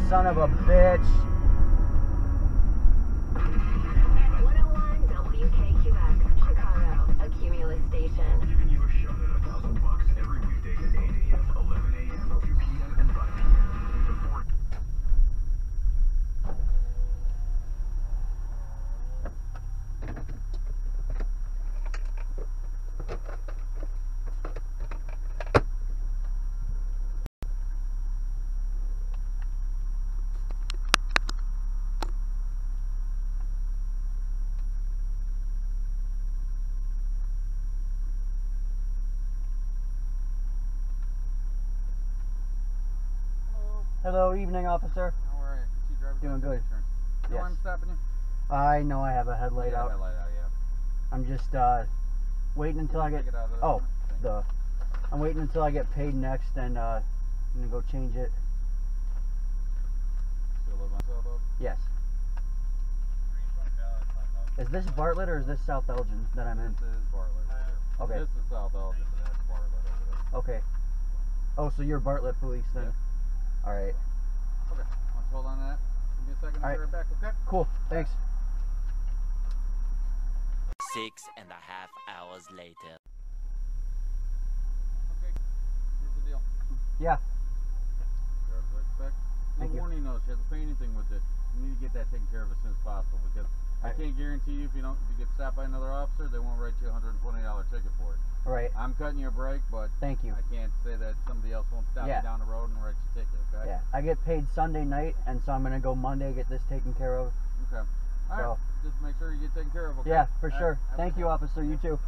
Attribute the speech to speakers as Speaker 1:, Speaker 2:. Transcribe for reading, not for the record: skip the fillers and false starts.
Speaker 1: son of a bitch.
Speaker 2: 101 WKQX, Chicago, a Cumulus station.
Speaker 3: Giving you a shot at $1,000 every weekday at 8 a.m., 11 a.m., 2 p.m., and 5 p.m. Before
Speaker 1: Hello, evening, officer.
Speaker 4: How are you?
Speaker 1: Doing good.
Speaker 4: You know why I'm stopping you?
Speaker 1: I know I have a headlight out.
Speaker 4: Headlight out, yeah.
Speaker 1: I'm just waiting until I get.
Speaker 4: Take it out of
Speaker 1: Oh,
Speaker 4: the.
Speaker 1: I'm waiting until I get paid next, and I'm gonna go change it.
Speaker 4: Still live on South Elgin?
Speaker 1: Yes. Is this Bartlett or is this South Elgin that I'm in?
Speaker 4: This is Bartlett right here.
Speaker 1: Okay.
Speaker 4: This is South Elgin, and that's Bartlett over there.
Speaker 1: Okay. Oh, so you're Bartlett police then?
Speaker 4: Yeah.
Speaker 1: All right.
Speaker 4: Okay. Want to hold on to that? Give me a second. I'll be right back, okay?
Speaker 1: Cool. Thanks.
Speaker 5: 6.5 hours later.
Speaker 4: Okay. Here's the deal.
Speaker 1: Yeah.
Speaker 4: Driver's respect.
Speaker 1: Thank you.
Speaker 4: Warning notice. You have to pay anything with it. You need to get that taken care of as soon as possible because I can't guarantee you if you get stopped by another officer, they won't write you a $120 ticket for it.
Speaker 1: All right.
Speaker 4: I'm cutting you a break, but
Speaker 1: Thank you.
Speaker 4: I can't say that somebody else won't stop you down the road and write you a ticket, okay?
Speaker 1: Yeah. I get paid Sunday night, and so I'm gonna go Monday get this taken care of.
Speaker 4: Okay. All right.
Speaker 1: So-
Speaker 4: Just make sure you get taken care of, okay?
Speaker 1: Yeah, for
Speaker 4: All
Speaker 1: sure.
Speaker 4: right. Have a
Speaker 1: Thank
Speaker 4: good
Speaker 1: you,
Speaker 4: day.
Speaker 1: officer. You too.